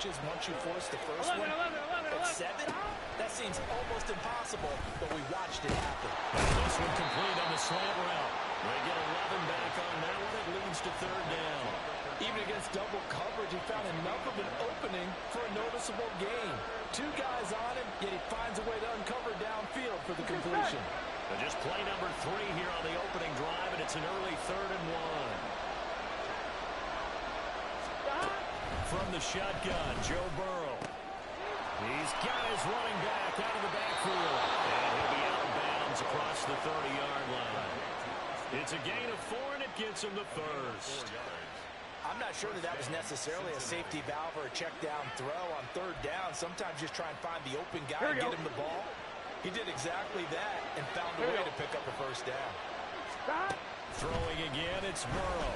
catches once you force the first one. But 7? That seems almost impossible, but we watched it happen. This one complete on the slant route. They get 11 back on that one. It leads to third down. Even against double coverage, he found enough of an opening for a noticeable gain. 2 guys on him, yet he finds a way to uncover downfield for the completion. So just play number 3 here on the opening drive, and it's an early 3rd and 1. From the shotgun, Joe Burrow. He's got his running back out of the backfield. And he'll be out of bounds across the 30-yard line. It's a gain of 4, and it gets him the first. I'm not sure that was necessarily a safety valve or a check down throw on 3rd down. Sometimes just try and find the open guy and get him the ball. He did exactly that and found a way to pick up a first down. Throwing again, it's Burrow.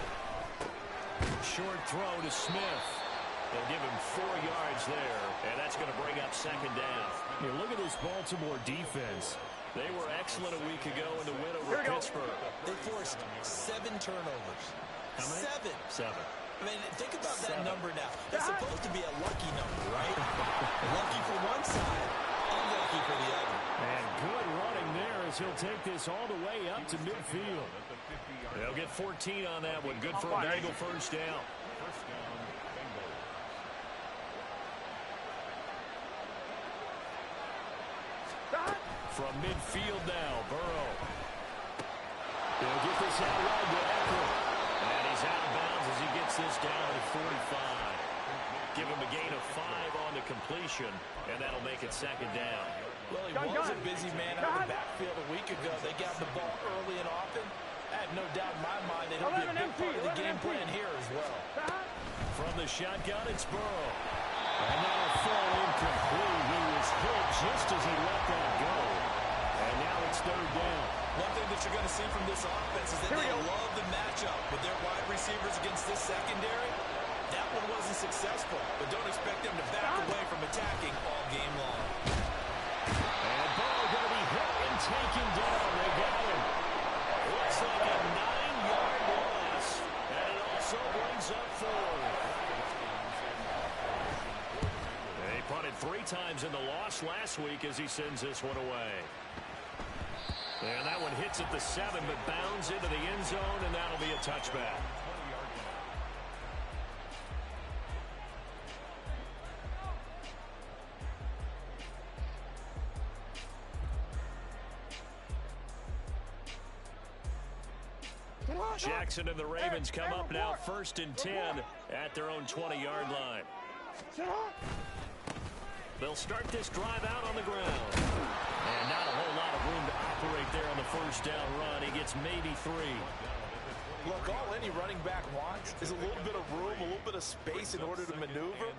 Short throw to Smith. They'll give him 4 yards there, and that's going to bring up 2nd down. Hey, look at this Baltimore defense. They were excellent a week ago in the win over Pittsburgh. They forced 7 turnovers. How many? 7. I mean, think about that number now. That's supposed to be a lucky number, right? Lucky for one side, unlucky for the other. And good running there as he'll take this all the way up to midfield. They'll get 14 on that one. Good for a Bengal first down. From midfield now, Burrow. They'll get this out wide to Eckler. And he's out of bounds as he gets this down to 45. Give him a gain of 5 on the completion, and that'll make it 2nd down. Well, he was a busy man out of the backfield a week ago. They got the ball early and often. I have no doubt in my mind that he'll be a big part of the game plan here as well. From the shotgun, it's Burrow. And that'll fall incomplete. He was hit just as he let that go. And now it's 3rd down. One thing that you're going to see from this offense is that they love the matchup with their wide receivers against this secondary. That one wasn't successful, but don't expect them to back away from attacking all game long. And Burrow going to be hit and taken down. They got him. Looks like a 9-yard loss, and it also brings up 4th. They punted 3 times in the loss last week as he sends this one away. And that one hits at the 7, but bounds into the end zone, and that'll be a touchback. Jackson and the Ravens come up now 1st and 10 at their own 20-yard line. They'll start this drive out on the ground. And not a whole lot of room to operate there on the first down run. He gets maybe 3. Look, all any running back wants is a little bit of room, a little bit of space in order to maneuver.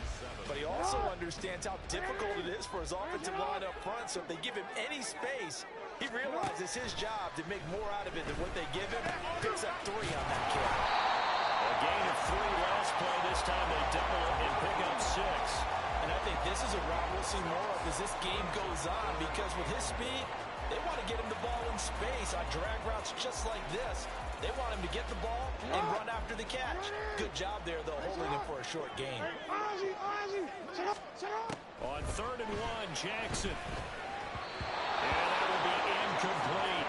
But he also understands how difficult it is for his offensive line up front. So if they give him any space, he realizes his job to make more out of it than what they give him. Picks up 3 on that kick. A gain of 3 last play. This time they double it and pick up 6. And I think this is a route we'll see more of as this game goes on, because with his speed, they want to get him the ball in space on drag routes just like this. They want him to get the ball and run after the catch. Good job there, though, holding him for a short gain. On 3rd and 1, Jackson. And that will be incomplete.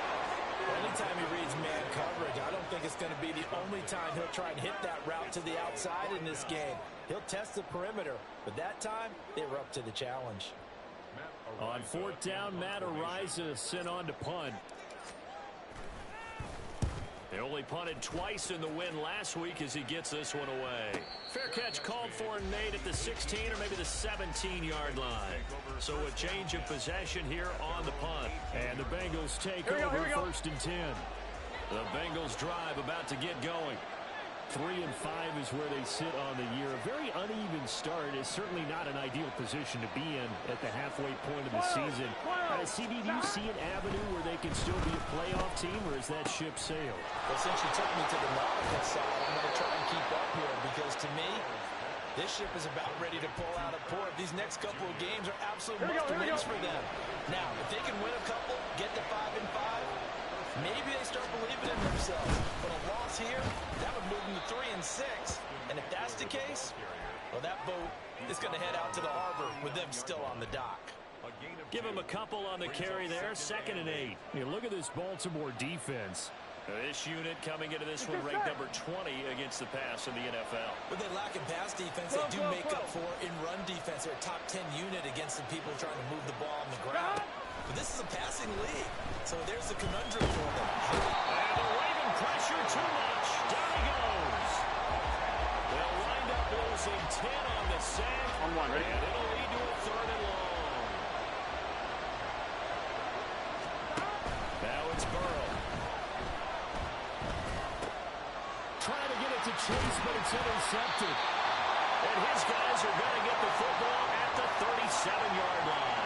Anytime he reads man coverage, I don't think it's going to be the only time he'll try and hit that route to the outside in this game. He'll test the perimeter, but that time, they were up to the challenge. On 4th down, Matt Araiza sent on to punt. They only punted twice in the win last week as he gets this one away. Fair catch called for and made at the 16 or maybe the 17-yard line. So a change of possession here on the punt. And the Bengals take over 1st and 10. The Bengals drive about to get going. 3 and 5 is where they sit on the year. A very uneven start is certainly not an ideal position to be in at the halfway point of the season. CB, do you see an avenue where they can still be a playoff team, or is that ship sailed? Well, since you took me to the nautical side, I'm going to try and keep up here, because to me, this ship is about ready to pull out of port. These next couple of games are absolute must-wins for them. Now, if they can win a couple, get to 5 and 5, maybe they start believing in themselves. But a loss here, that would move them to 3 and 6. And if that's the case, Well, that boat is going to head out to the harbor with them still on the dock. Give him a couple on the carry there, 2nd and 8. Yeah, look at this Baltimore defense. This unit coming into this one ranked number 20 against the pass in the NFL. With they lack in pass defense, they do make up for in run defense. They're a top 10 unit against the people trying to move the ball on the ground. But this is a passing league, so there's the conundrum for them. And the Raven pressure too much. Down he goes. They'll wind up losing 10 on the sack, and it'll lead to a 3rd and long. Now it's Burrow. Trying to get it to Chase, but it's intercepted. And his guys are going to get the football at the 37-yard line.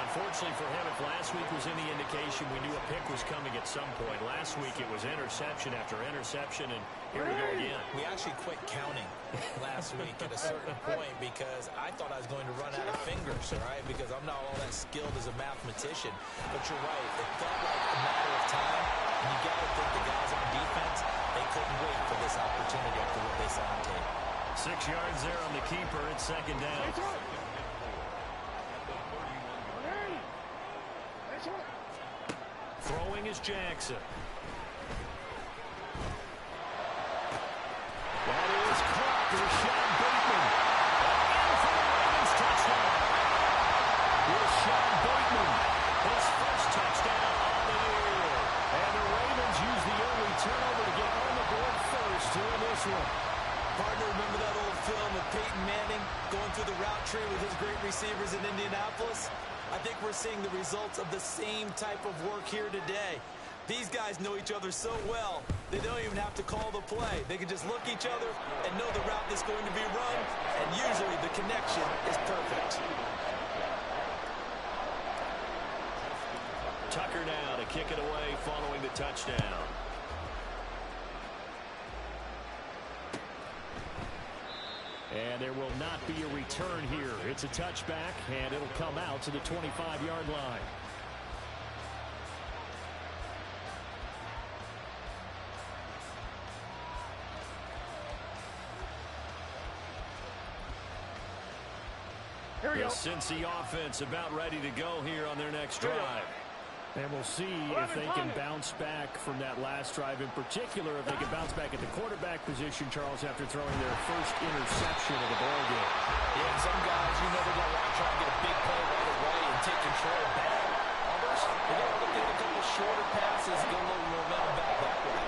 Unfortunately for him, if last week was any indication, we knew a pick was coming at some point. Last week it was interception after interception, and here we go again. We actually quit counting last week at a certain point because I thought I was going to run out of fingers, all right, because I'm not all that skilled as a mathematician. But you're right. It felt like a matter of time, and you got to think the guys on defense, they couldn't wait for this opportunity after what they saw on tape. 6 yards there on the keeper. It's 2nd down. Throwing is Jackson. That is caught. Rashawn Bateman. In for the Ravens touchdown. Rashawn Bateman. His first touchdown on the year. And the Ravens use the early turnover to get on the board first here in this one. Partner, remember that old film of Peyton Manning going through the route tree with his great receivers in Indianapolis? I think we're seeing the results of the same type of work here today. These guys know each other so well, they don't even have to call the play. They can just look each other and know the route that's going to be run, and usually the connection is perfect. Tucker now to kick it away following the touchdown. And there will not be a return here. It's a touchback, and it'll come out to the 25-yard line. The Cincy offense about ready to go here on their next drive. And we'll see if they can bounce back from that last drive, in particular if they can bounce back at the quarterback position, Charles, after throwing their first interception of the ball game. Yeah, and some guys, you know, they're going to want to try and get a big play right away and take control back. Others, they're going to look at a couple shorter passes and get a little momentum back that way.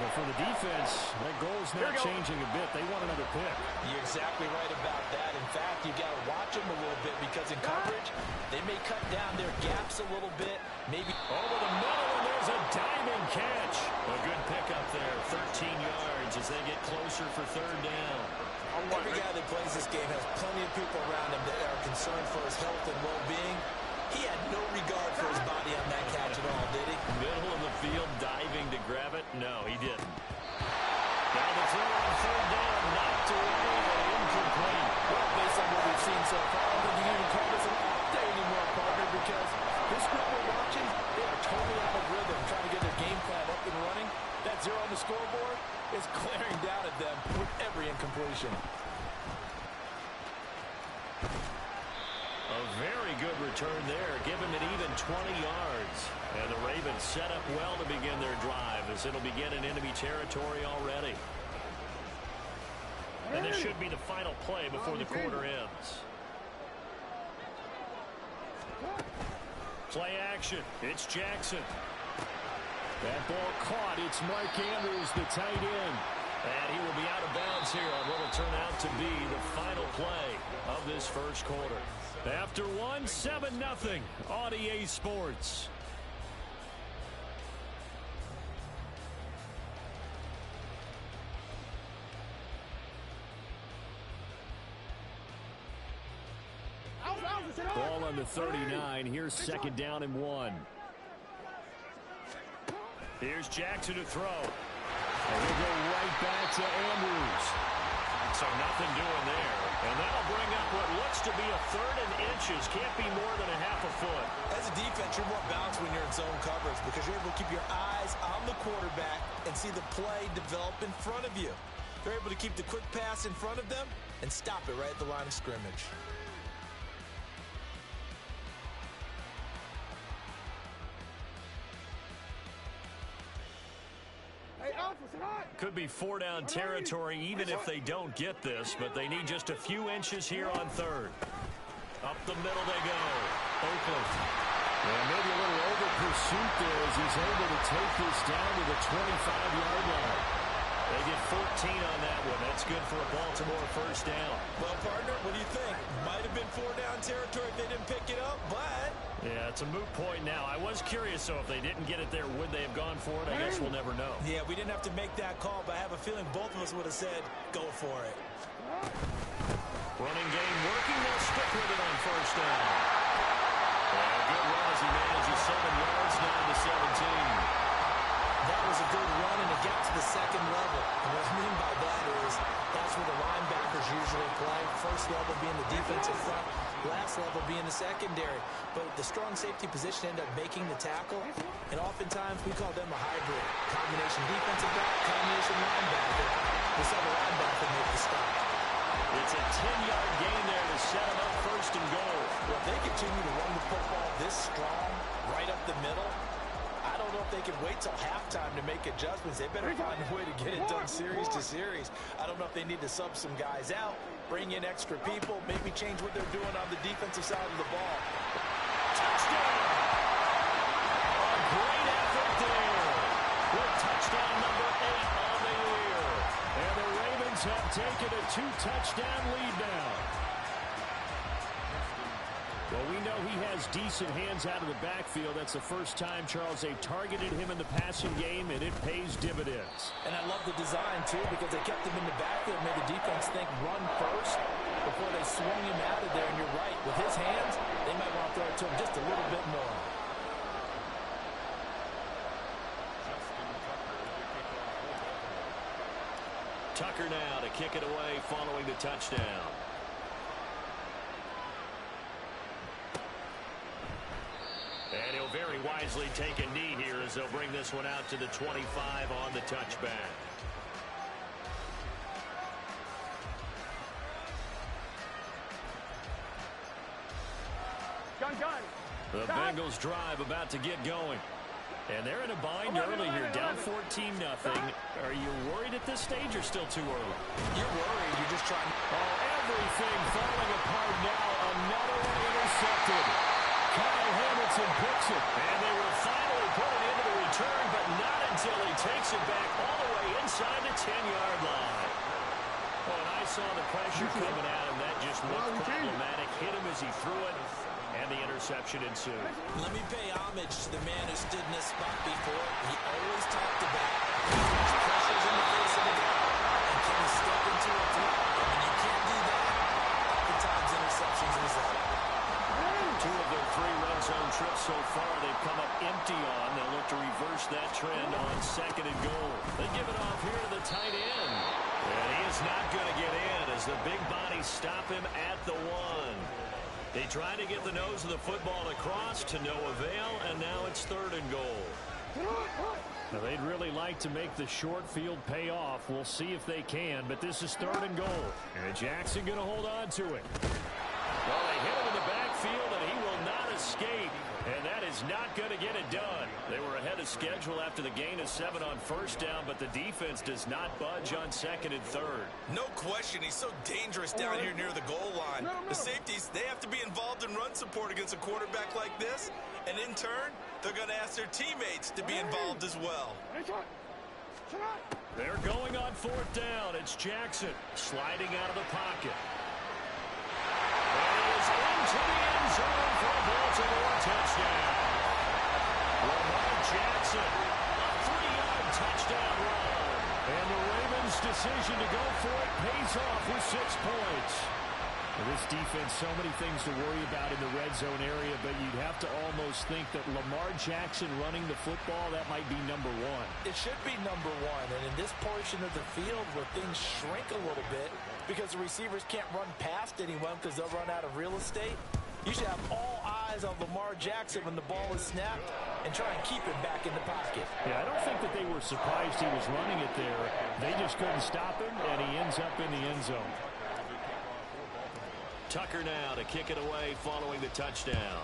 But for the defense, that goal's not changing a bit. They want another pick. You're exactly right about that. In fact, you got to watch them a little bit because in coverage, they may cut down their gaps a little bit. Maybe over the middle, and there's a diving catch. A good pickup there, 13 yards as they get closer for 3rd down. Every guy that plays this game has plenty of people around him that are concerned for his health and well-being. He had no regard for his body on that catch at all, did he? Middle of the field, diving to grab it. No, he didn't. Now the throw on 3rd down, knocked away and incomplete. Well, based on what we've seen so far, I don't think you can even call this an off day anymore, partner, because this group we're watching, they are totally out of rhythm, trying to get their game plan up and running. That 0 on the scoreboard is glaring down at them with every incompletion. A very good return there. Give him an even 20 yards. And the Ravens set up well to begin their drive as it'll begin in enemy territory already. And this should be the final play before the quarter ends. Play action. It's Jackson. That ball caught. It's Mark Andrews, the tight end. And he will be out of bounds here on what will turn out to be the final play of this first quarter. After one, 7-0 on EA Sports. Ball on the 39. Here's 2nd down and 1. Here's Jackson to throw. And he'll go right back to Andrews. So nothing doing there. And that'll bring up what looks to be a 3rd and inches. Can't be more than a half a foot. As a defense, you're more balanced when you're in zone coverage because you're able to keep your eyes on the quarterback and see the play develop in front of you. They're able to keep the quick pass in front of them and stop it right at the line of scrimmage. Could be 4-down territory even if they don't get this, but they need just a few inches here on third. Up the middle they go. Oakland. Yeah, maybe a little over pursuit there as he's able to take this down to the 25-yard line. They get 14 on that one. That's good for a Baltimore first down. Well, partner, what do you think? Might have been 4-down territory if they didn't pick it up, but... Yeah, it's a moot point now. I was curious, so if they didn't get it there, would they have gone for it? I guess we'll never know. Yeah, we didn't have to make that call, but I have a feeling both of us would have said, go for it. Running game working. They'll stick with it on first down. Yeah, good run as he manages 7 yards down to 17. That was a good run, and it got to the second level. And what I mean by that is that's where the linebackers usually play. First level being the defensive front, last level being the secondary. But the strong safety position ended up making the tackle, and oftentimes we call them a hybrid. Combination defensive back, combination linebacker. We saw the linebacker make the stop. It's a 10-yard gain there to set them up first and goal. Well, if they continue to run the football this strong, right up the middle, I don't know if they can wait till halftime to make adjustments. They better find a way to get it done series to series. I don't know if they need to sub some guys out, bring in extra people, maybe change what they're doing on the defensive side of the ball. Touchdown! A great effort there. With touchdown number 8 on the year. And the Ravens have taken a 2-touchdown lead now. Well, we know he has decent hands out of the backfield. That's the first time, Charles, they've targeted him in the passing game, and it pays dividends. And I love the design, too, because they kept him in the backfield, made the defense think run first before they swung him out of there. And you're right, with his hands, they might want to throw it to him just a little bit more. Tucker now to kick it away following the touchdown. And he'll very wisely take a knee here as they'll bring this one out to the 25 on the touchback. The Bengals drive about to get going. And they're in a bind early here, down 14-0. Are you worried at this stage or still too early? You're worried. You're just trying. Oh, everything falling apart now. Another one intercepted. Kyle Hamilton picks it. And they will finally put it into the return, but not until he takes it back all the way inside the 10-yard line. Oh, and I saw the pressure coming at him. That just looked problematic. Hit him as he threw it. And the interception ensued. Let me pay homage to the man who stood in this spot before. He always talked about pressures in the face of the guy. And can he step into a threat? And when you can't do that, oftentimes interceptions result. 2 of their 3 red zone trips so far they've come up empty on. They'll look to reverse that trend on 2nd and goal. They give it off here to the tight end. And he is not going to get in as the big bodies stop him at the 1. They try to get the nose of the football across to no avail, and now it's 3rd and goal. Now they'd really like to make the short field pay off. We'll see if they can, but this is 3rd and goal. And Jackson going to hold on to it. Well, they hit him in the backfield, and he will not escape. And that is not going to get it done. They were ahead of schedule after the gain of 7 on first down, but the defense does not budge on 2nd and 3rd. No question. He's so dangerous down here near the goal line. The safeties, they have to be involved in run support against a quarterback like this. And in turn, they're going to ask their teammates to be involved as well. They're going on 4th down. It's Jackson sliding out of the pocket. And he is into the end zone for a Baltimore touchdown. Lamar Jackson, a 3-yard touchdown run. And the Ravens' decision to go for it pays off with 6 points. Well, this defense, so many things to worry about in the red zone area, but you'd have to almost think that Lamar Jackson running the football, that might be number 1. It should be number 1, and in this portion of the field where things shrink a little bit because the receivers can't run past anyone because they'll run out of real estate, you should have all eyes on Lamar Jackson when the ball is snapped and try and keep him back in the pocket. Yeah, I don't think that they were surprised he was running it there. They just couldn't stop him, and he ends up in the end zone. Tucker now to kick it away following the touchdown.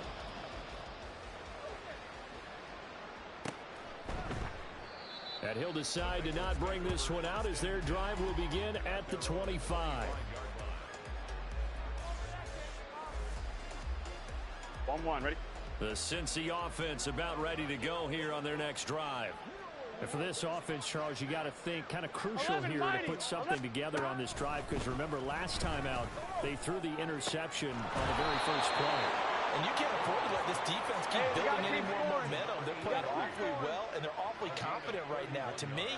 And he'll decide to not bring this one out as their drive will begin at the 25. 1-1, ready? The Cincy offense about ready to go here on their next drive. And for this offense, Charles, you got to think kind of crucial here to put something together on this drive, because remember last time out they threw the interception on the very first play. And you can't afford to let this defense keep building any more momentum. They're playing awfully well, and they're awfully confident right now. To me,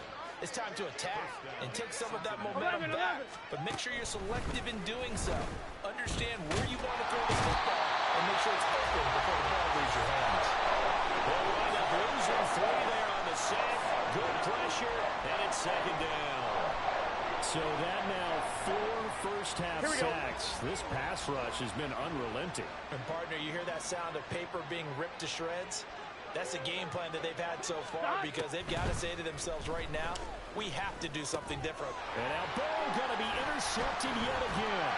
it's time to attack and take some of that momentum back. But make sure you're selective in doing so. Understand where you want to throw the football and make sure it's open before the ball leaves your hands. They'll wind up losing 3 there on the sack. Good pressure, and it's second down. So that now 4 first-half sacks. This pass rush has been unrelenting. And, partner, you hear that sound of paper being ripped to shreds? That's the game plan that they've had so far, because they've got to say to themselves right now, we have to do something different. And now ball going to be intercepted yet again.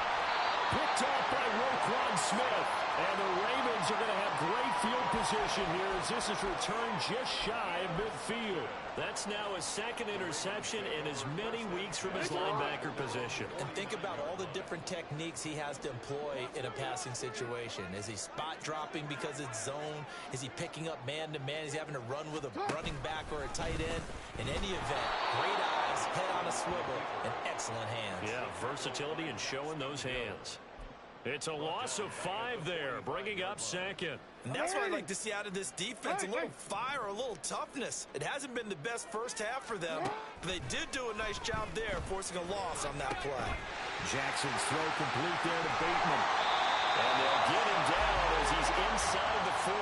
Picked off by Roquan Smith. And the Ravens are going to have great field position here as this is returned just shy of midfield. That's now his second interception in as many weeks from his linebacker position. And think about all the different techniques he has to employ in a passing situation. Is he spot dropping because it's zone? Is he picking up man-to-man? Is he having to run with a running back or a tight end? In any event, great eyes, head on a swivel, and excellent hands. Yeah, versatility and showing those hands. It's a loss of 5 there, bringing up second. And that's what I'd like to see out of this defense, a little fire, a little toughness. It hasn't been the best first half for them, but they did do a nice job there, forcing a loss on that play. Jackson's throw complete there to Bateman. And they'll get him down as he's inside the 40.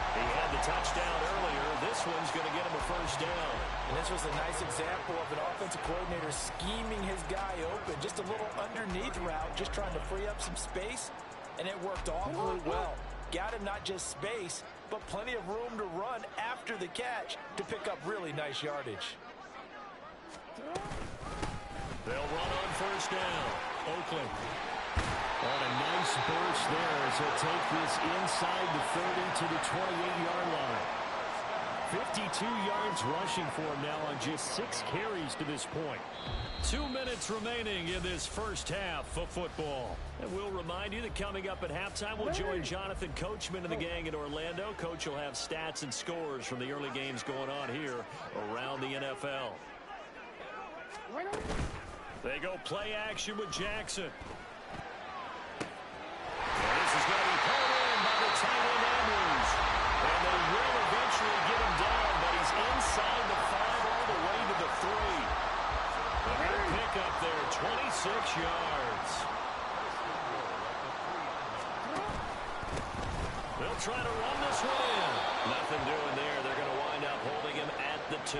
He had the touchdown earlier. This one's going to get him a first down. And this was a nice example of an offensive coordinator scheming his guy open. Just a little underneath route, just trying to free up some space, and it worked awfully well. Got him not just space, but plenty of room to run after the catch to pick up really nice yardage. They'll run on first down. Oakland on a nice burst there as he'll take this inside the 30 to the 28-yard line. 52 yards rushing for him now on just 6 carries to this point. 2 minutes remaining in this first half of football. And we'll remind you that coming up at halftime, we'll join Jonathan Coachman and the gang in Orlando. Coach will have stats and scores from the early games going on here around the NFL. They go play action with Jackson. And this is going to be caught in by the tight end Andrews. And they will eventually get him down, but he's inside the 5 all the way to the 3. A good pickup there, 26 yards. They'll try to run this one in. Nothing doing there. They're going to wind up holding him at the 2.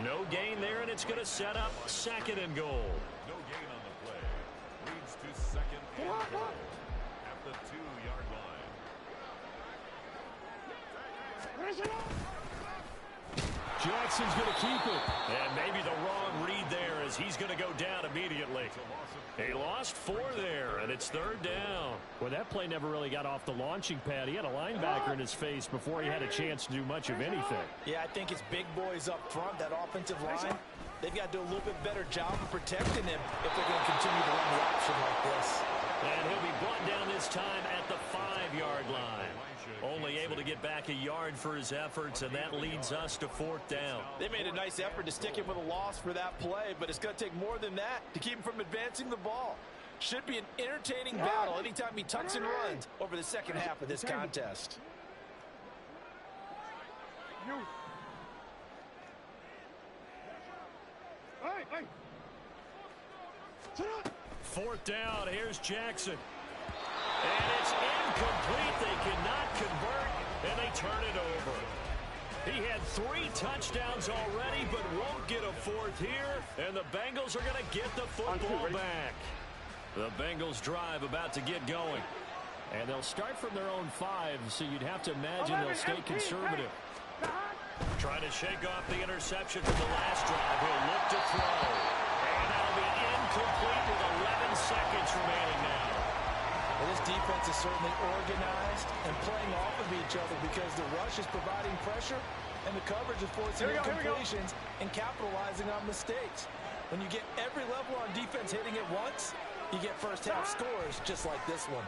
No gain there, and it's going to set up second and goal. No gain on the play. Leads to second and goal at the 2-yard line. Jackson's going to keep it. And maybe the wrong read there as he's going to go down immediately. He lost 4 there, and it's third down. Well, that play never really got off the launching pad. He had a linebacker in his face before he had a chance to do much of anything. Yeah, I think it's big boys up front, that offensive line. They've got to do a little bit better job of protecting him if they're going to continue to run the option like this. And he'll be brought down this time at the 5-yard line. Only able to get back a yard for his efforts, and that leads us to 4th down. They made a nice effort to stick him with a loss for that play, but it's going to take more than that to keep him from advancing the ball. Should be an entertaining battle anytime he tucks and runs over the second half of this contest. Fourth down, here's Jackson. And it's incomplete. They cannot convert, and they turn it over. He had 3 touchdowns already, but won't get a 4th here, and the Bengals are going to get the football back. The Bengals drive about to get going. And they'll start from their own 5, so you'd have to imagine they'll stay conservative. Trying to shake off the interception from the last drive. He'll look to throw. And that'll be incomplete with 11 seconds remaining now. Well, this defense is certainly organized and playing off of each other because the rush is providing pressure and the coverage is forcing incompletions and capitalizing on mistakes. When you get every level on defense hitting at once, you get first half scores just like this one.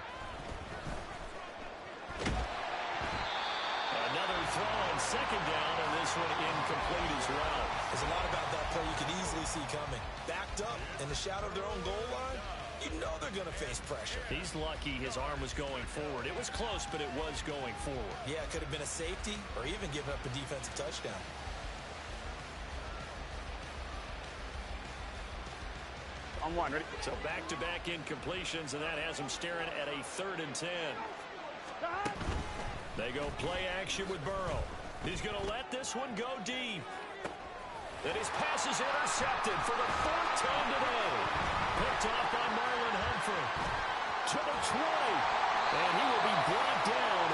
Another throw on second down, and this one incomplete as well. There's a lot about that play you can easily see coming. Backed up in the shadow of their own goal line, you know they're going to face pressure. He's lucky his arm was going forward. It was close, but it was going forward. Yeah, it could have been a safety or even given up a defensive touchdown. On one, ready? So back-to-back incompletions, and that has him staring at a 3rd and 10. They go play action with Burrow. He's going to let this one go deep. And his pass is intercepted for the 4th time today. Picked off by Marlon Humphrey. To the 20. And he will be brought down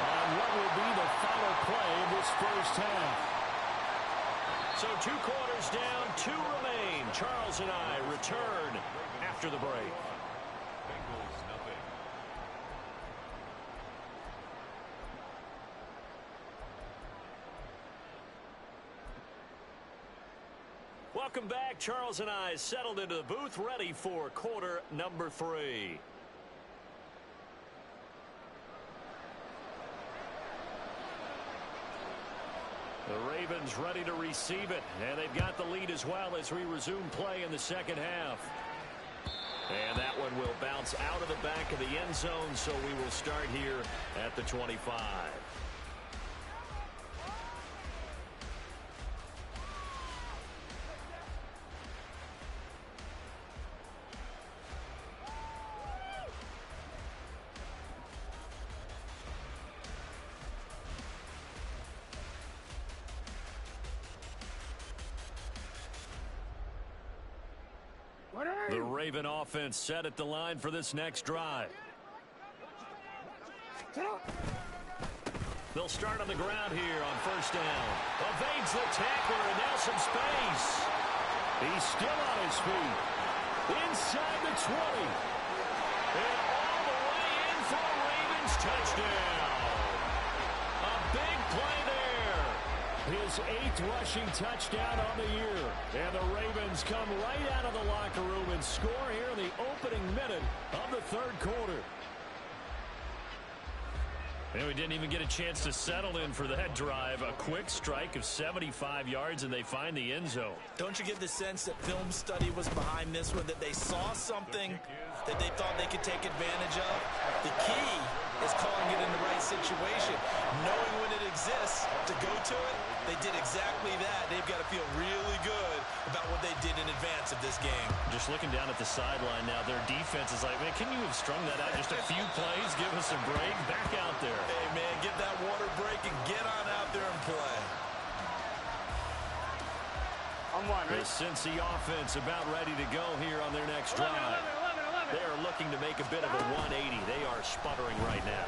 on what will be the final play of this first half. So 2 quarters down, 2 remain. Charles and I return after the break. Bengals nothing. Welcome back. Charles and I settled into the booth, ready for quarter number 3. The Ravens ready to receive it, and they've got the lead as well as we resume play in the second half. And that one will bounce out of the back of the end zone, so we will start here at the 25. The Raven offense set at the line for this next drive. They'll start on the ground here on first down. Evades the tackler, and now some space. He's still on his feet. Inside the 20. And all the way in for a Ravens touchdown. A big play there. His 8th rushing touchdown on the year. And the Ravens come right out of the locker room and score here in the opening minute of the 3rd quarter. And we didn't even get a chance to settle in for that drive. A quick strike of 75 yards, and they find the end zone. Don't you get the sense that film study was behind this one, that they saw something that they thought they could take advantage of? The key is calling it in the right situation. Knowing when it exists to go to it, they did exactly that. They've got to feel really good about what they did in advance of this game. Just looking down at the sideline now, their defense is like, man, can you have strung that out just a few plays? Give us a break. Back out there. Hey, man, get that water break and get on out there and play. On one, The ready? Cincy offense about ready to go here on their next drive. They are looking to make a bit of a 180. They are sputtering right now.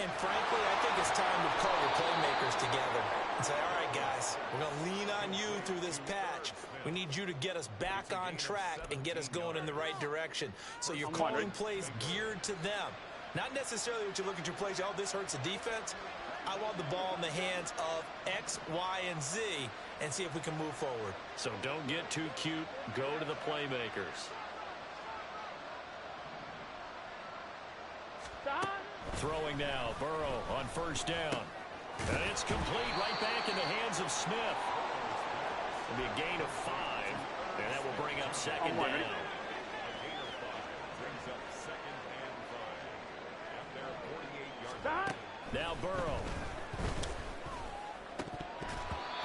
And frankly, I think it's time to call your playmakers together and say, all right, guys, we're going to lean on you through this patch. We need you to get us back on track and get us going in the right direction. So you're calling plays geared to them. Not necessarily what you look at your plays, oh, this hurts the defense. I want the ball in the hands of X, Y, and Z and see if we can move forward. So don't get too cute. Go to the playmakers. Throwing now, Burrow on first down. And it's complete right back in the hands of Smith. It'll be a gain of 5, and that will bring up second down. A gain of 5 brings up 2nd and 5 at their 48-yard line. Now Burrow.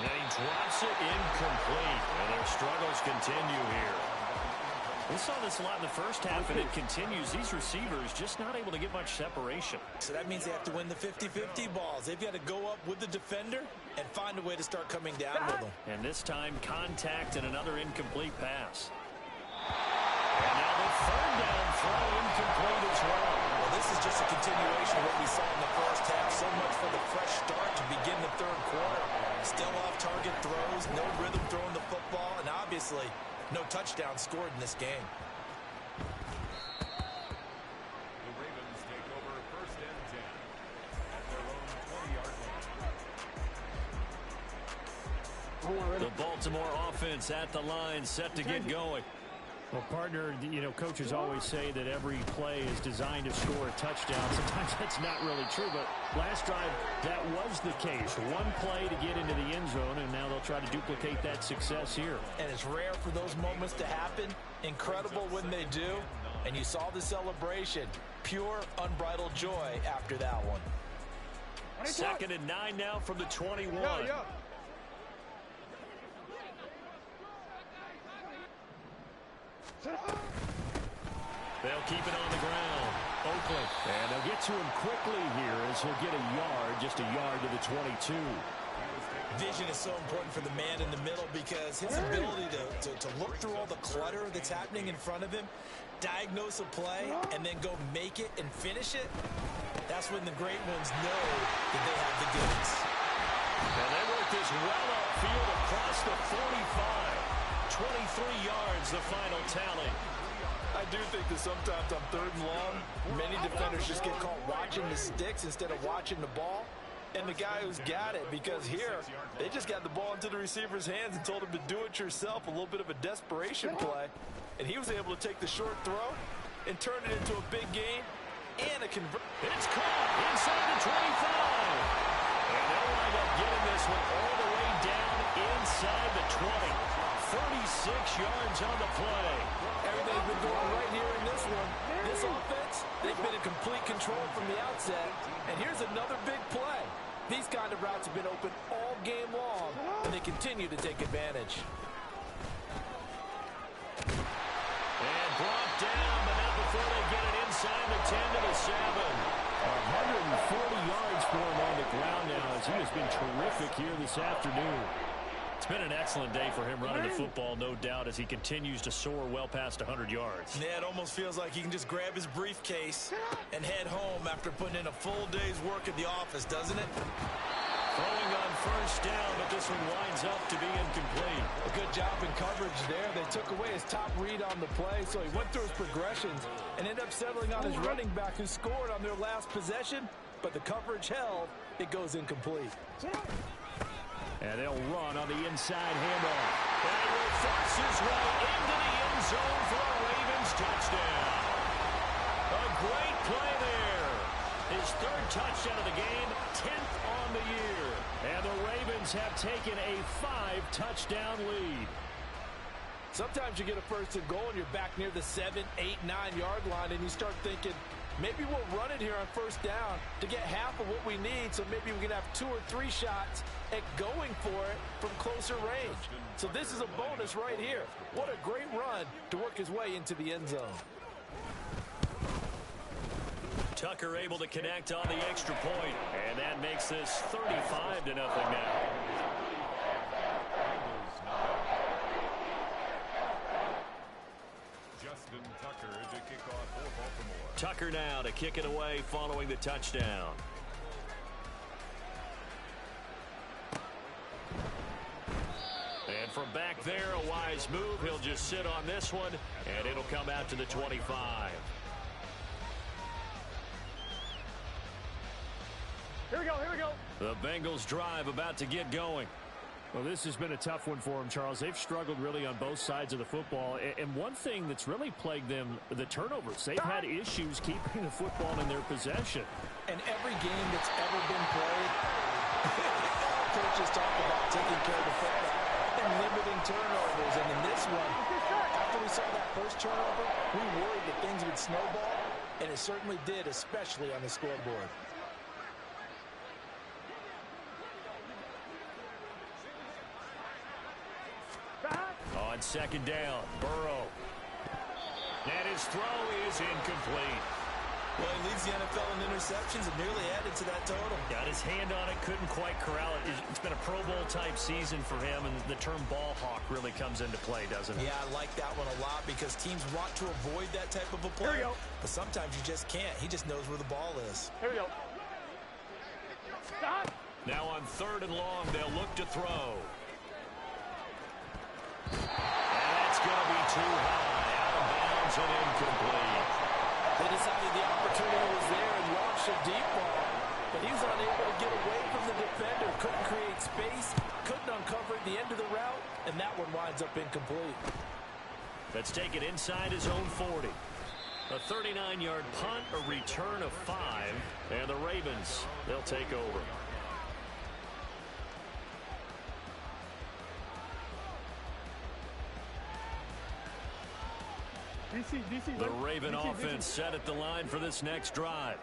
And he drops it incomplete. And their struggles continue here. We saw this a lot in the first half, and it continues. These receivers just not able to get much separation. So that means they have to win the 50-50 balls. They've got to go up with the defender and find a way to start coming down with them. And this time, contact and another incomplete pass. And now the 3rd down throw incomplete as well. Well, this this is just a continuation of what we saw in the first half. So much for the fresh start to begin the third quarter. Still off-target throws, no rhythm throwing the football, and obviously no touchdown scored in this game. The Ravens take over 1st and 10 at their own 20-yard line. The Baltimore offense at the line, set to get going. Well, partner, you know, coaches always say that every play is designed to score a touchdown. Sometimes that's not really true, but last drive, that was the case. One play to get into the end zone, and now they'll try to duplicate that success here. And it's rare for those moments to happen. Incredible when they do. And you saw the celebration. Pure, unbridled joy after that one. 2nd and 9 now from the 21. They'll keep it on the ground. Oakland. And they'll get to him quickly here as he'll get a yard, just a yard to the 22. Vision is so important for the man in the middle because his ability to look through all the clutter that's happening in front of him, diagnose a play, and then go make it and finish it, that's when the great ones know that they have the goods. And they work this well upfield across the 45. 23 yards, the final tally. I do think that sometimes on 3rd and long, many defenders just get caught watching the sticks instead of watching the ball. And the guy who's got it, because here, they just got the ball into the receiver's hands and told him to do it yourself, a little bit of a desperation play. And he was able to take the short throw and turn it into a big gain and a conversion. It's caught inside the 25. And they'll wind up getting this one all the way down inside the 20. 36 yards on the play. Everything's been going right here in this one. This offense, they've been in complete control from the outset. And here's another big play. These kind of routes have been open all game long, and they continue to take advantage. And brought down, but not before they get it inside the 10 to the 7. 140 yards for him on the ground now as he has been terrific here this afternoon. It's been an excellent day for him running the football, no doubt, as he continues to soar well past 100 yards. Yeah, it almost feels like he can just grab his briefcase and head home after putting in a full day's work at the office, doesn't it? Throwing on 1st down, but this one winds up to be incomplete. A good job in coverage there. They took away his top read on the play, so he went through his progressions and ended up settling on his running back who scored on their last possession, but the coverage held. It goes incomplete. And they'll run on the inside handoff. And he will force his way into the end zone for a Ravens touchdown. A great play there. His 3rd touchdown of the game, 10th on the year. And the Ravens have taken a 5-touchdown lead. Sometimes you get a 1st and goal and you're back near the 7, 8, 9-yard line, and you start thinking, maybe we'll run it here on 1st down to get half of what we need, so maybe we can have 2 or 3 shots at going for it from closer range. So this is a bonus right here. What a great run to work his way into the end zone. Tucker able to connect on the extra point, and that makes this 35-0 now. Tucker now to kick it away following the touchdown. And from back there, a wise move. He'll just sit on this one, and it'll come out to the 25. Here we go, here we go. The Bengals drive about to get going. Well, this has been a tough one for them, Charles. They've struggled really on both sides of the football. And one thing that's really plagued them, the turnovers. They've had issues keeping the football in their possession. And every game that's ever been played, coaches talk about taking care of the football and limiting turnovers. And in this one, after we saw that first turnover, we worried that things would snowball, and it certainly did, especially on the scoreboard. On 2nd down, Burrow. And his throw is incomplete. Well, he leads the NFL in interceptions and nearly added to that total. Got his hand on it, couldn't quite corral it. It's been a Pro Bowl-type season for him, and the term ball hawk really comes into play, doesn't it? Yeah, I like that one a lot because teams want to avoid that type of a play, but sometimes you just can't. He just knows where the ball is. Here we go. Stop. Now on 3rd and long, they'll look to throw. And that's going to be too high. Out of bounds and incomplete. They decided the opportunity was there and launched a deep ball, but he was unable to get away from the defender, couldn't create space, couldn't uncover the end of the route, and that one winds up incomplete. Let's take it inside his own 40. A 39-yard punt, a return of 5, and the Ravens, they'll take over. The Raven offense set at the line for this next drive.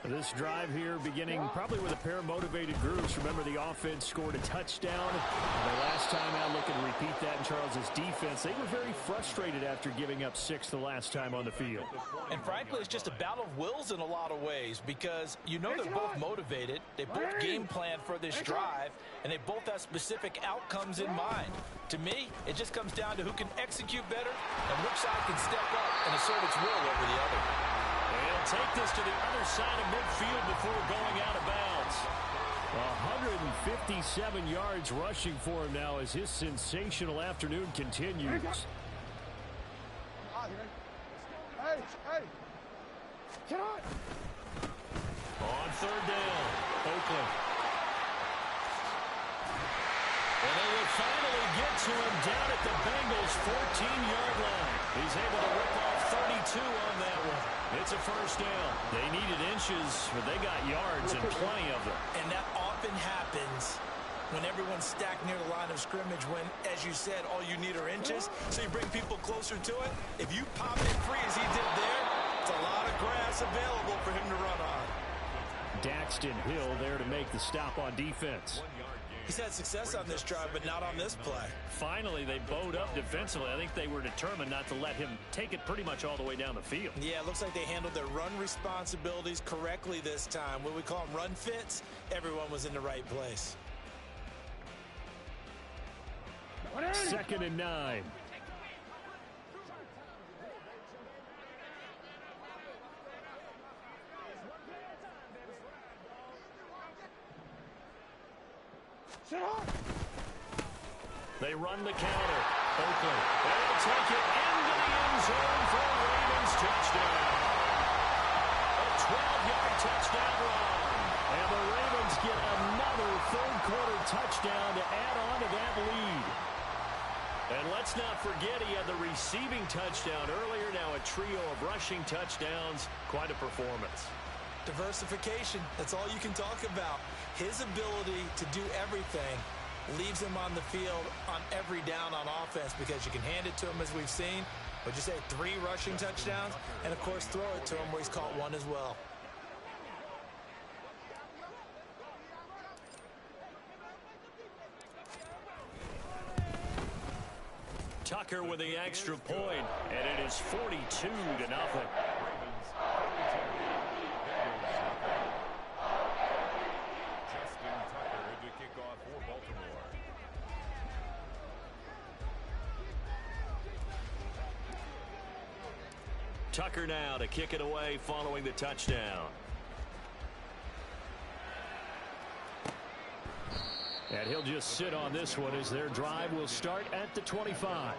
This drive here beginning probably with a pair of motivated groups. Remember, the offense scored a touchdown. The last time out, looking to repeat that in Charles's defense. They were very frustrated after giving up 6 the last time on the field. And frankly, it's just a battle of wills in a lot of ways because you know they're both motivated. They both game plan for this drive, and they both have specific outcomes in mind. To me, it just comes down to who can execute better and which side can step up and assert its will over the other. He'll take this to the other side of midfield before going out of bounds. 157 yards rushing for him now as his sensational afternoon continues. Hey, hey. Get on. On 3rd down, Oakland. And they will finally get to him down at the Bengals' 14-yard line. He's able to rip off 32 on that one. It's a first down. They needed inches, but they got yards and plenty of them. And that often happens when everyone's stacked near the line of scrimmage when, as you said, all you need are inches. So you bring people closer to it. If you pop it free as he did there, it's a lot of grass available for him to run on. Daxton Hill there to make the stop on defense. He's had success on this drive, but not on this play. Finally, they bowed up defensively. I think they were determined not to let him take it pretty much all the way down the field. Yeah, it looks like they handled their run responsibilities correctly this time. What we call them run fits, everyone was in the right place. 2nd and 9. They run the counter. Oakland. They'll take it into the end zone for a Ravens touchdown. A 12-yard touchdown run. And the Ravens get another 3rd-quarter touchdown to add on to that lead. And let's not forget he had the receiving touchdown earlier. Now a trio of rushing touchdowns. Quite a performance. Diversification, that's all you can talk about. His ability to do everything leaves him on the field on every down on offense because you can hand it to him as we've seen. Would you say 3 rushing touchdowns? And, of course, throw it to him where he's caught 1 as well. Tucker with the extra point, and it is 42-0. Tucker now to kick it away following the touchdown. And he'll just sit on this one as their drive will start at the 25.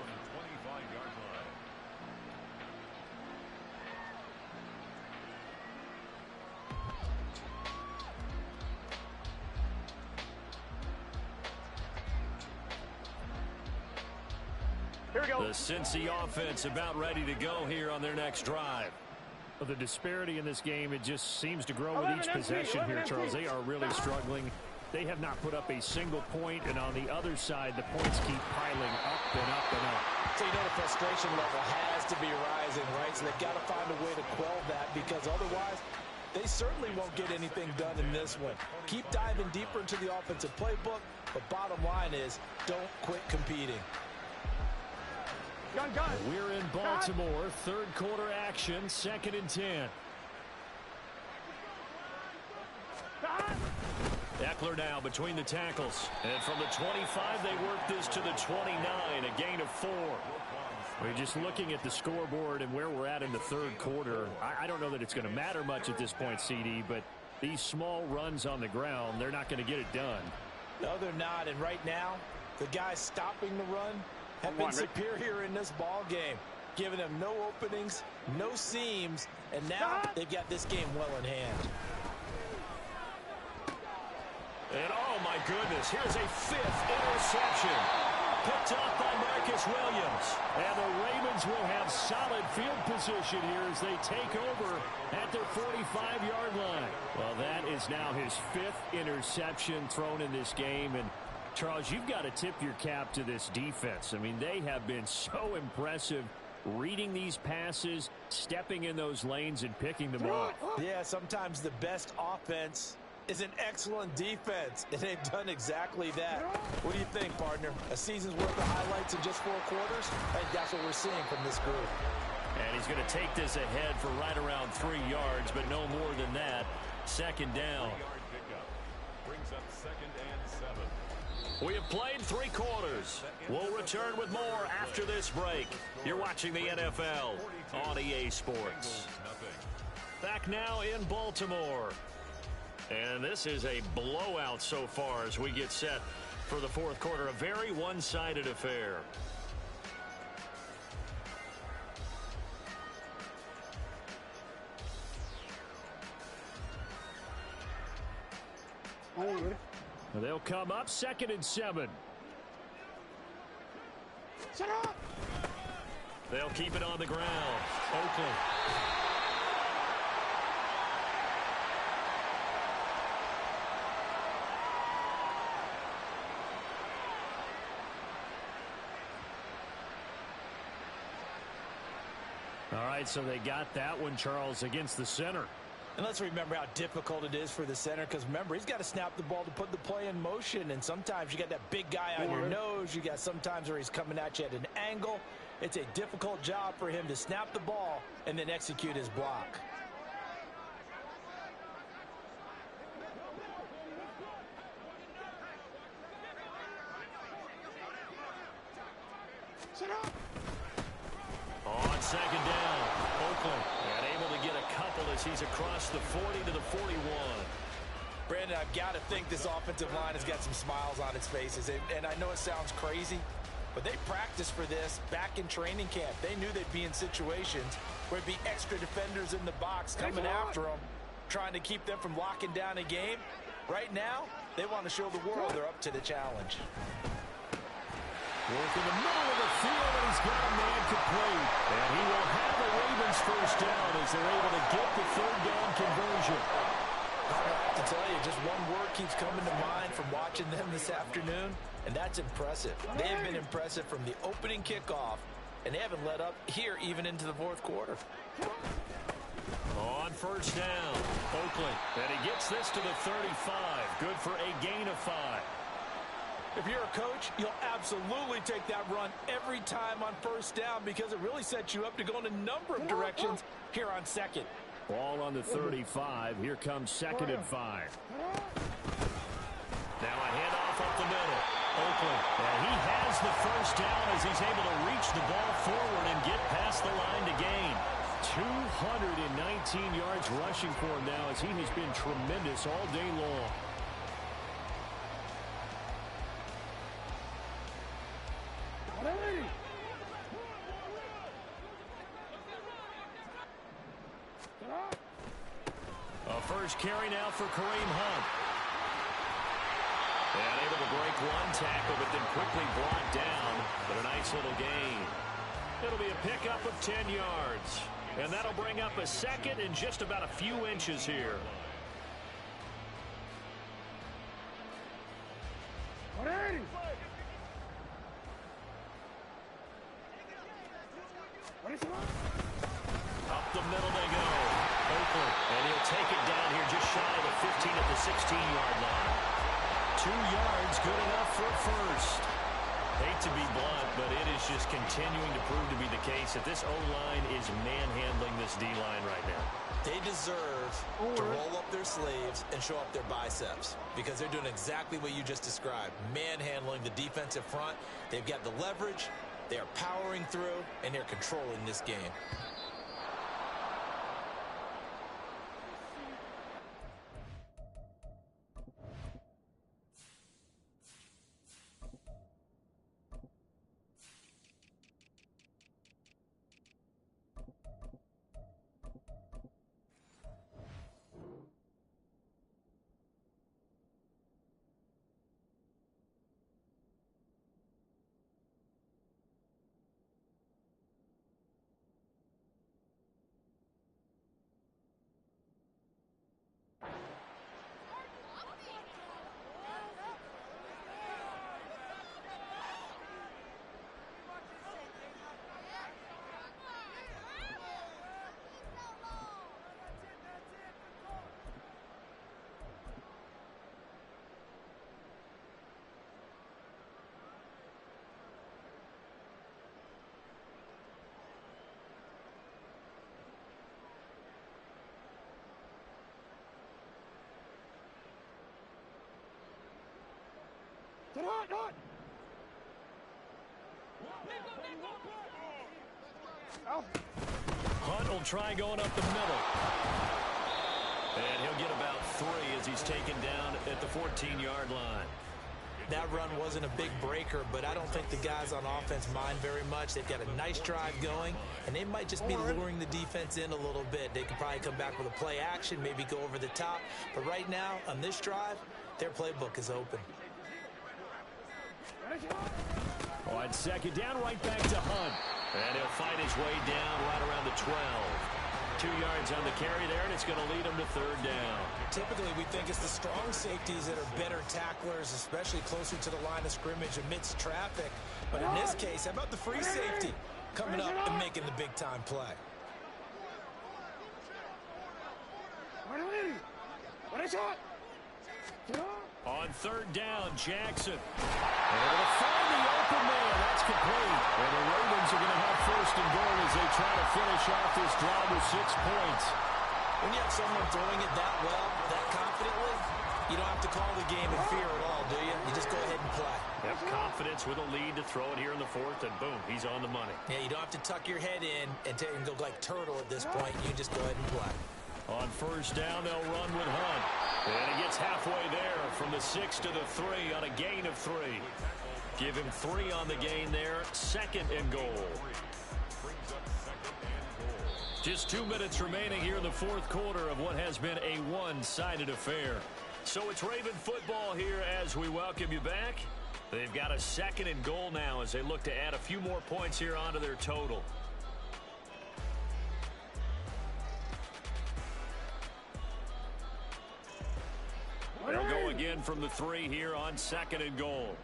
The Cincy offense about ready to go here on their next drive. The disparity in this game, it just seems to grow with each possession here, Charles. They are really struggling. They have not put up a single point, and on the other side, the points keep piling up and up and up. So you know the frustration level has to be rising, right? So they've got to find a way to quell that because otherwise they certainly won't get anything done in this one. Keep diving deeper into the offensive playbook, but bottom line is don't quit competing. We're in Baltimore, 3rd quarter action, 2nd and 10. Eckler now between the tackles. And from the 25, they work this to the 29, a gain of 4. We're just looking at the scoreboard and where we're at in the third quarter. I don't know that it's going to matter much at this point, CD, but these small runs on the ground, they're not going to get it done. No, they're not. And right now, the guys stopping the run have been superior in this ball game, giving them no openings, no seams, and now they've got this game well in hand. And oh my goodness, here's a 5th interception. Picked up by Marcus Williams. And the Ravens will have solid field position here as they take over at their 45-yard line. Well, that is now his 5th interception thrown in this game. And Charles, you've got to tip your cap to this defense. I mean, they have been so impressive reading these passes, stepping in those lanes and picking them off. Yeah, sometimes the best offense is an excellent defense, and they've done exactly that. What do you think, partner? A season's worth of highlights in just 4 quarters? I think that's what we're seeing from this group. And he's going to take this ahead for right around 3 yards, but no more than that. Second down. Brings up 2nd and 7. We have played 3 quarters. We'll return with more after this break. You're watching the NFL on EA Sports. Back now in Baltimore. And this is a blowout so far as we get set for the fourth quarter. A very one-sided affair. They'll come up 2nd and 7. Shut up! They'll keep it on the ground. Oakland. All right, so they got that one, Charles, against the center. And let's remember how difficult it is for the center, because remember, he's got to snap the ball to put the play in motion, and sometimes you got that big guy on your nose. You got sometimes where he's coming at you at an angle. It's a difficult job for him to snap the ball and then execute his block. Shut up! On 2nd down, Oakland, and able to get a couple as he's across the 40 to the 41. Brandon, I've got to think this offensive line has got some smiles on its faces. And I know it sounds crazy, but they practiced for this back in training camp. They knew they'd be in situations where it'd be extra defenders in the box coming after them, trying to keep them from locking down a game. Right now, they want to show the world they're up to the challenge. Work in the middle of the field, and he's got a man complete. And he will have the Ravens first down as they're able to get the 3rd down conversion. I have to tell you, just one word keeps coming to mind from watching them this afternoon, and that's impressive. They have been impressive from the opening kickoff, and they haven't let up here even into the 4th quarter. On 1st down, Oakland. And he gets this to the 35. Good for a gain of 5. If you're a coach, you'll absolutely take that run every time on 1st down because it really sets you up to go in a number of directions here on 2nd. Ball on the 35. Here comes 2nd and 5. Now a handoff up the middle. Oakland. And he has the first down as he's able to reach the ball forward and get past the line to gain. 219 yards rushing for him now as he has been tremendous all day long. A first carry now for Kareem Hunt. And able to break one tackle, but then quickly brought down. But a nice little gain. It'll be a pickup of 10 yards. And that'll bring up a 2nd and just about a few inches here. Up the middle they go. Oakland. And he'll take it down here just shy of the 15 at the 16-yard line. 2 yards, good enough for a first. Hate to be blunt, but it is just continuing to prove to be the case that this O-line is manhandling this D-line right now. They deserve to roll up their sleeves and show up their biceps because they're doing exactly what you just described, manhandling the defensive front. They've got the leverage, they're powering through, and they're controlling this game. Get on! Hunt will try going up the middle. And he'll get about 3 as he's taken down at the 14-yard line. That run wasn't a big breaker, but I don't think the guys on offense mind very much. They've got a nice drive going, and they might just be luring the defense in a little bit. They could probably come back with a play action, maybe go over the top. But right now, on this drive, their playbook is open. On second down, right back to Hunt. And he'll fight his way down right around the 12. 2 yards on the carry there, and it's going to lead him to third down. Typically, we think it's the strong safeties that are better tacklers, especially closer to the line of scrimmage amidst traffic. But in this case, how about the free safety coming up and making the big-time play? On third down, Jackson. Able to find the open man. That's complete. And the Ravens are going to have first and goal as they try to finish off this drive with 6 points. When you have someone throwing it that well, that confidently, you don't have to call the game in fear at all, do you? You just go ahead and play. Have confidence with a lead to throw it here in the 4th, and boom, he's on the money. Yeah, you don't have to tuck your head in and go like turtle at this point. You just go ahead and play. On first down, they'll run with Hunt. And he gets halfway there from the 6 to the 3 on a gain of 3. Give him 3 on the gain there. Second and goal. Just 2 minutes remaining here in the 4th quarter of what has been a one-sided affair. So it's Raven football here as we welcome you back. They've got a second and goal now as they look to add a few more points here onto their total. They'll go again from the 3 here on second and goal.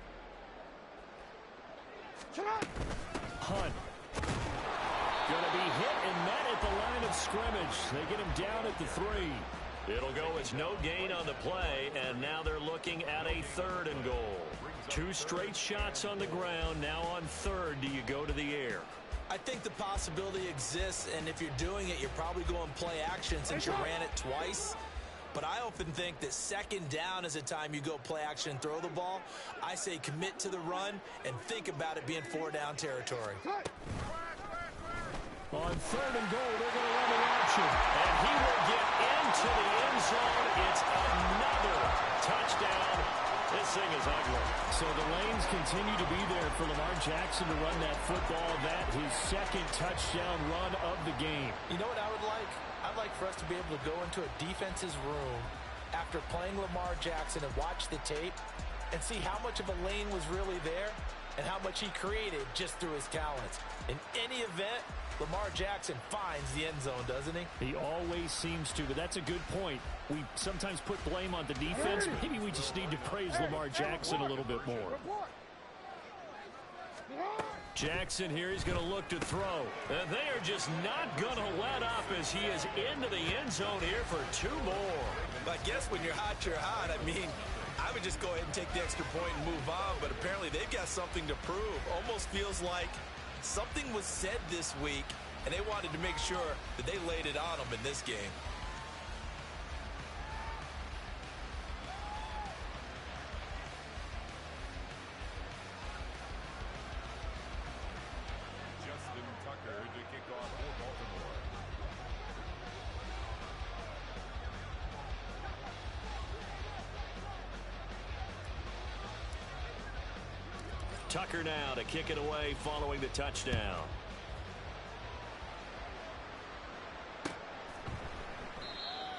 Hunt. Going to be hit and met at the line of scrimmage. They get him down at the 3. It'll go as no gain on the play, and now they're looking at a third and goal. 2 straight shots on the ground. Now on third, do you go to the air? I think the possibility exists, and if you're doing it, you're probably going play action since you ran it twice. But I often think that second down is a time you go play action and throw the ball. I say commit to the run and think about it being 4-down territory. On third and goal, they're going to run the option. And he will get into the end zone. It's another touchdown. This thing is ugly. So the lanes continue to be there for Lamar Jackson to run that football. That his second touchdown run of the game. You know what I would like? I'd like for us to be able to go into a defense's room after playing Lamar Jackson and watch the tape and see how much of a lane was really there and how much he created just through his talents. In any event, Lamar Jackson finds the end zone, doesn't he? He always seems to, but that's a good point. We sometimes put blame on the defense. Maybe we just need to praise Lamar Jackson a little bit more. Jackson here, he's going to look to throw. And they are just not going to let up as he is into the end zone here for 2 more. I guess when you're hot, you're hot. I mean, I would just go ahead and take the extra point and move on, but apparently they've got something to prove. Almost feels like something was said this week and they wanted to make sure that they laid it on them in this game. To kick off for Baltimore. Tucker now to kick it away following the touchdown.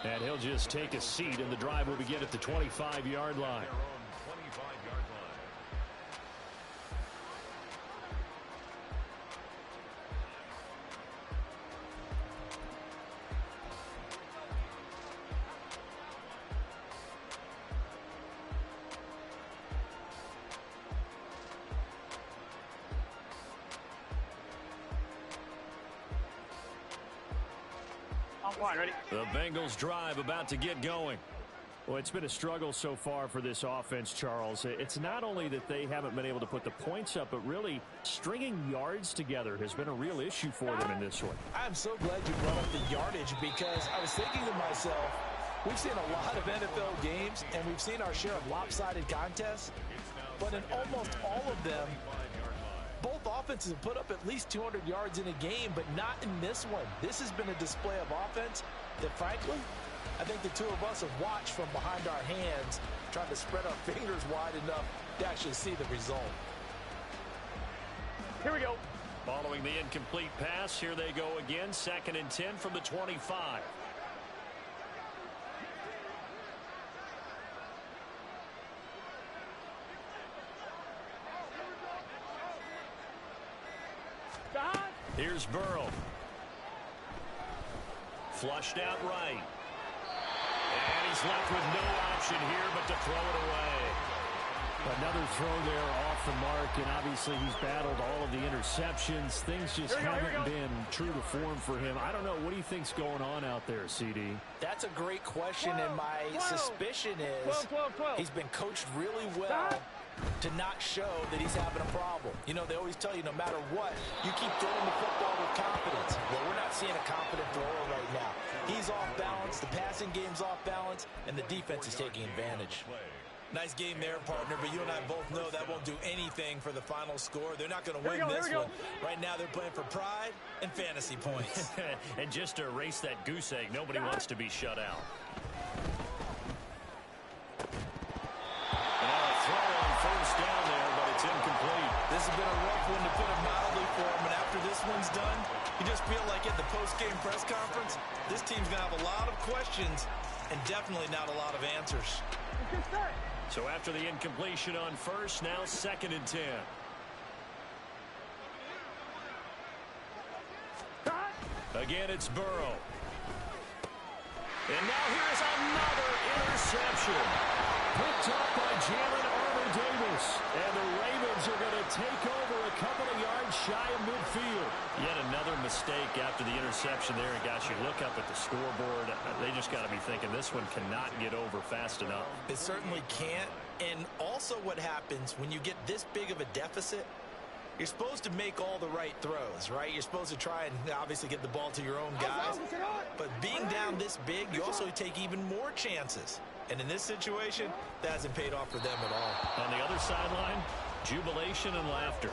And he'll just take a seat, and the drive will begin at the 25-yard line. Their own 25-yard line. Ready? The Bengals drive about to get going. Well, it's been a struggle so far for this offense, Charles. It's not only that they haven't been able to put the points up, but really stringing yards together has been a real issue for them in this one. I'm so glad you brought up the yardage, because I was thinking to myself, we've seen a lot of NFL games, and we've seen our share of lopsided contests, but in almost all of them, both offenses have put up at least 200 yards in a game, but not in this one. This has been a display of offense that, frankly, I think the two of us have watched from behind our hands, trying to spread our fingers wide enough to actually see the result. Here we go. Following the incomplete pass, here they go again. 2nd and 10 from the 25. Here's Burrow. Flushed out right. And he's left with no option here but to throw it away. Another throw there off the mark, and obviously he's battled all of the interceptions. Things just haven't been true to form for him. I don't know. What do you think's going on out there, CD? That's a great question, and my suspicion is he's been coached really well to not show that he's having a problem. You know, they always tell you no matter what, you keep throwing the football with confidence. Well, we're not seeing a confident thrower right now. He's off balance, the passing game's off balance, and the defense is taking advantage. Nice game there, partner, but you and I both know that won't do anything for the final score. They're not going to win this one. Right now they're playing for pride and fantasy points. And just to erase that goose egg, nobody wants to be shut out. First down there, but it's incomplete. This has been a rough one, to put it mildly, for him. And after this one's done, you just feel like at the post-game press conference, this team's going to have a lot of questions and definitely not a lot of answers. So after the incompletion on first, now 2nd and 10. Again, it's Burrow. And now here's another interception. Picked up by Jalen Davis, and the Ravens are going to take over a couple of yards shy of midfield. Yet another mistake after the interception there, and gosh, you look up at the scoreboard, they just got to be thinking this one cannot get over fast enough. It certainly can't, and also what happens when you get this big of a deficit, you're supposed to make all the right throws, right? You're supposed to try and obviously get the ball to your own guys, but being down this big, you also take even more chances. And in this situation, that hasn't paid off for them at all. On the other sideline, jubilation and laughter.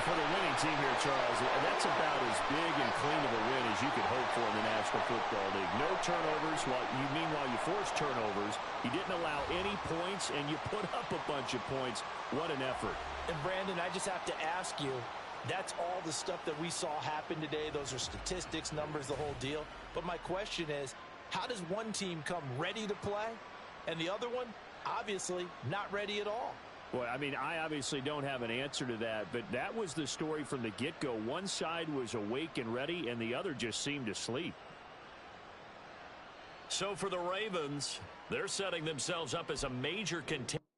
For the winning team here, Charles, that's about as big and clean of a win as you could hope for in the National Football League. No turnovers. Meanwhile, you forced turnovers. You didn't allow any points, and you put up a bunch of points. What an effort. And, Brandon, I just have to ask you, that's all the stuff that we saw happen today. Those are statistics, numbers, the whole deal. But my question is, how does one team come ready to play, and the other one, obviously, not ready at all? Well, I mean, I obviously don't have an answer to that, but that was the story from the get-go. One side was awake and ready, and the other just seemed to sleep. So for the Ravens, they're setting themselves up as a major contender.